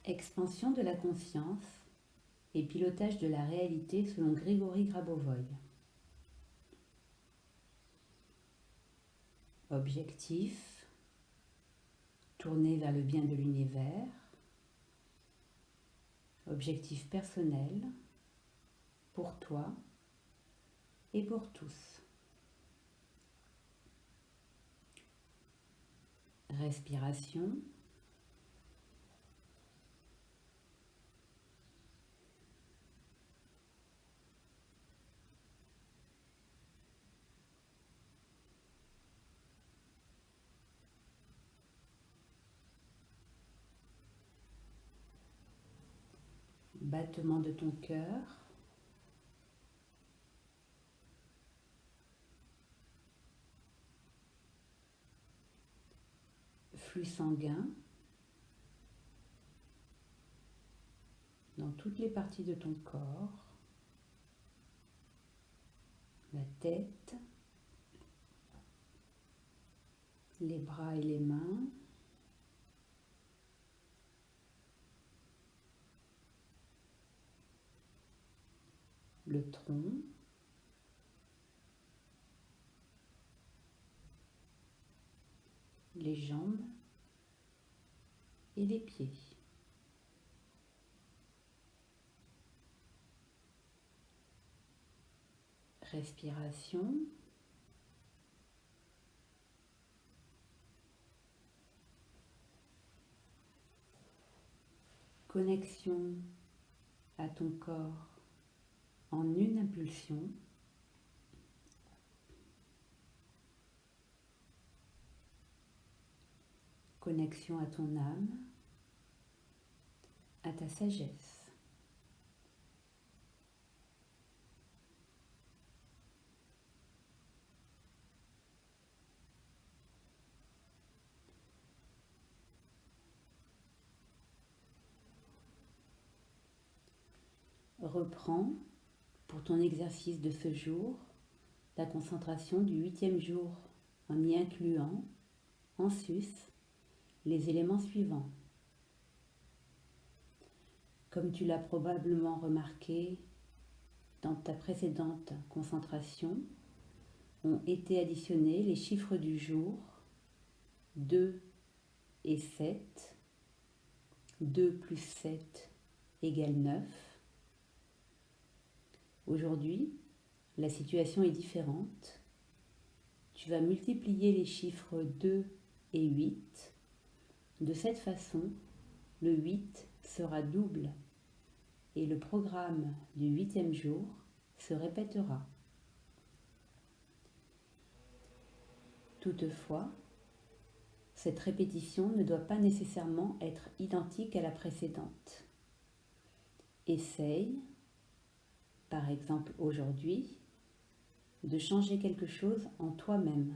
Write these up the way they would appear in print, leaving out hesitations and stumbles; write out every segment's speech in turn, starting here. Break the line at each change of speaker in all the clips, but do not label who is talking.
Expansion de la conscience et pilotage de la réalité selon Grigory Grabovoï. Objectif, tourner vers le bien de l'univers. Objectif personnel, pour toi et pour tous. Respiration. Battement de ton cœur. Flux sanguin dans toutes les parties de ton corps, la tête, les bras et les mains, le tronc, les jambes et les pieds. Respiration. Connexion à ton corps en une impulsion. Connexion à ton âme, à ta sagesse. Reprends pour ton exercice de ce jour la concentration du 8e jour en y incluant en sus les éléments suivants. Comme tu l'as probablement remarqué dans ta précédente concentration, ont été additionnés les chiffres du jour 2 et 7. 2 plus 7 égale 9. Aujourd'hui, la situation est différente. Tu vas multiplier les chiffres 2 et 8. De cette façon, le 8 sera double et le programme du 8e jour se répétera. Toutefois, cette répétition ne doit pas nécessairement être identique à la précédente. Essaye, par exemple aujourd'hui, de changer quelque chose en toi-même.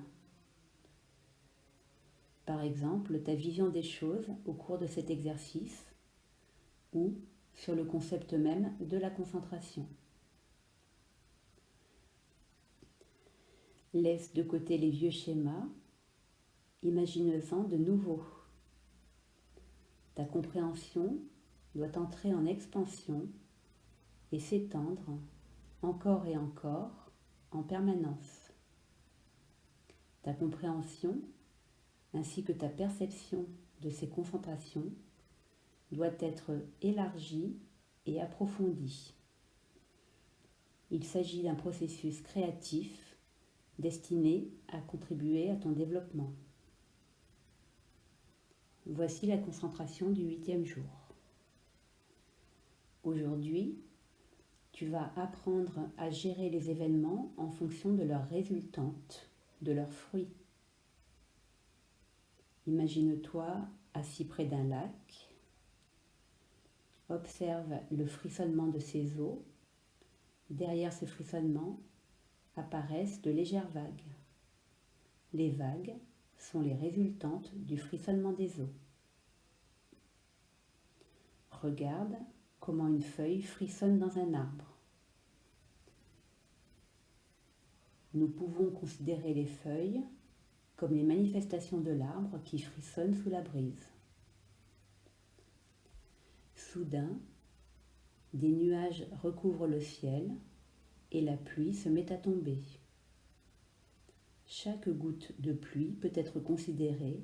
Par exemple, ta vision des choses au cours de cet exercice ou sur le concept même de la concentration. Laisse de côté les vieux schémas, imagine-en de nouveaux. Ta compréhension doit entrer en expansion et s'étendre encore et encore en permanence. Ta compréhension ainsi que ta perception de ces concentrations doit être élargie et approfondie. Il s'agit d'un processus créatif destiné à contribuer à ton développement. Voici la concentration du 8e jour. Aujourd'hui, tu vas apprendre à gérer les événements en fonction de leurs résultantes, de leurs fruits. Imagine-toi assis près d'un lac. Observe le frissonnement de ses eaux. Derrière ce frissonnement apparaissent de légères vagues. Les vagues sont les résultantes du frissonnement des eaux. Regarde comment une feuille frissonne dans un arbre. Nous pouvons considérer les feuilles comme les manifestations de l'arbre qui frissonnent sous la brise. Soudain, des nuages recouvrent le ciel et la pluie se met à tomber. Chaque goutte de pluie peut être considérée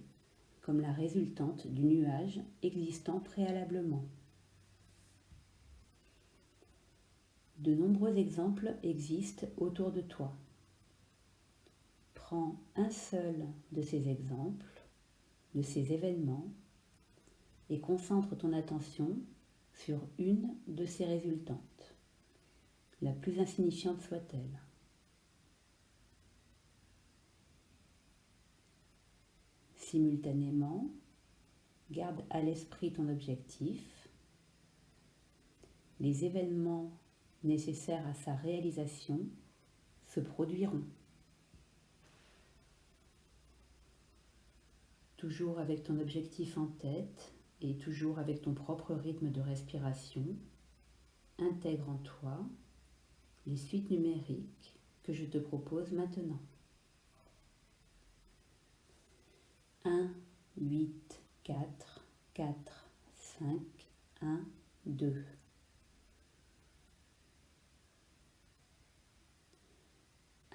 comme la résultante du nuage existant préalablement. De nombreux exemples existent autour de toi. Prends un seul de ces exemples, de ces événements, et concentre ton attention sur une de ces résultantes, la plus insignifiante soit-elle. Simultanément, garde à l'esprit ton objectif, les événements nécessaires à sa réalisation se produiront. Toujours avec ton objectif en tête et toujours avec ton propre rythme de respiration, intègre en toi les suites numériques que je te propose maintenant. 1, 8, 4, 4, 5, 1, 2.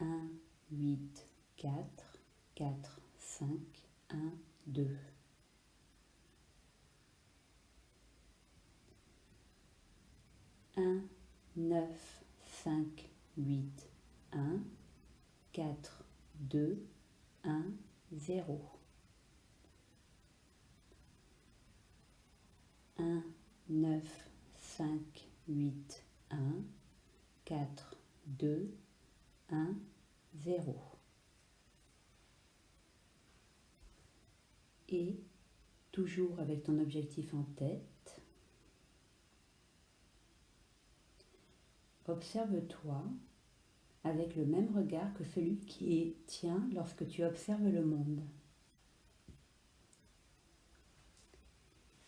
1, 8, 4, 4, 5, 1, 2. 1, 9, 5, 8, 1, 4, 2, 1, 0. 1, 9, 5, 8, 1, 4, 2, 1, 0. Et, toujours avec ton objectif en tête, observe-toi avec le même regard que celui qui est tien lorsque tu observes le monde.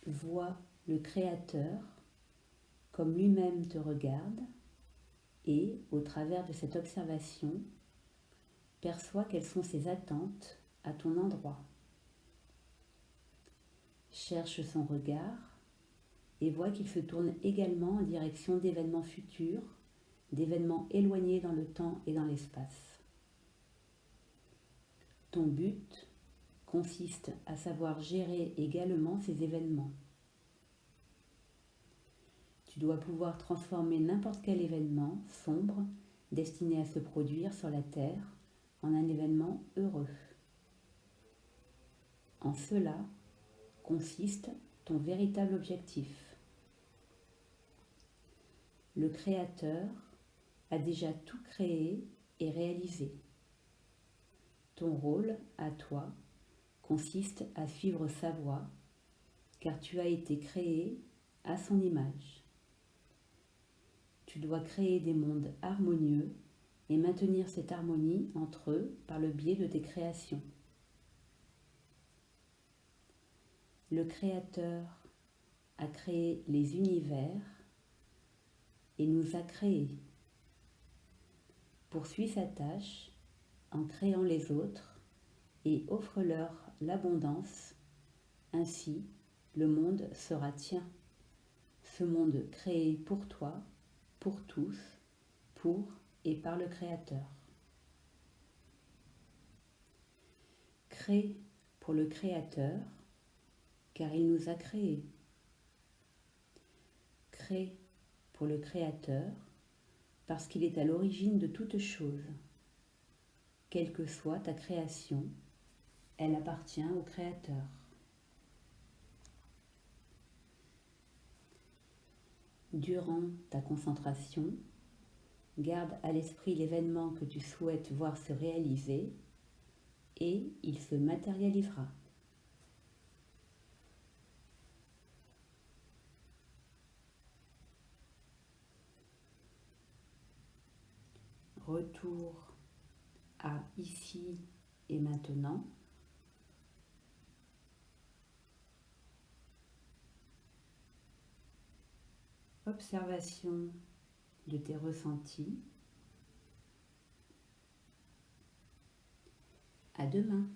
Vois le Créateur comme lui-même te regarde et, au travers de cette observation, perçois quelles sont ses attentes à ton endroit. Cherche son regard et vois qu'il se tourne également en direction d'événements futurs, d'événements éloignés dans le temps et dans l'espace. Ton but consiste à savoir gérer également ces événements. Tu dois pouvoir transformer n'importe quel événement sombre destiné à se produire sur la Terre en un événement heureux. En cela consiste ton véritable objectif. Le Créateur a déjà tout créé et réalisé. Ton rôle, à toi, consiste à suivre sa voie, car tu as été créé à son image. Tu dois créer des mondes harmonieux et maintenir cette harmonie entre eux par le biais de tes créations. Le Créateur a créé les univers et nous a créés. Poursuis sa tâche en créant les autres et offre-leur l'abondance. Ainsi, le monde sera tien. Ce monde créé pour toi, pour tous, pour et par le Créateur. Crée pour le Créateur, car il nous a créés. Crée pour le Créateur, parce qu'il est à l'origine de toute chose. Quelle que soit ta création, elle appartient au Créateur. Durant ta concentration, garde à l'esprit l'événement que tu souhaites voir se réaliser et il se matérialisera. Retour à ici et maintenant. Observation de tes ressentis. À demain.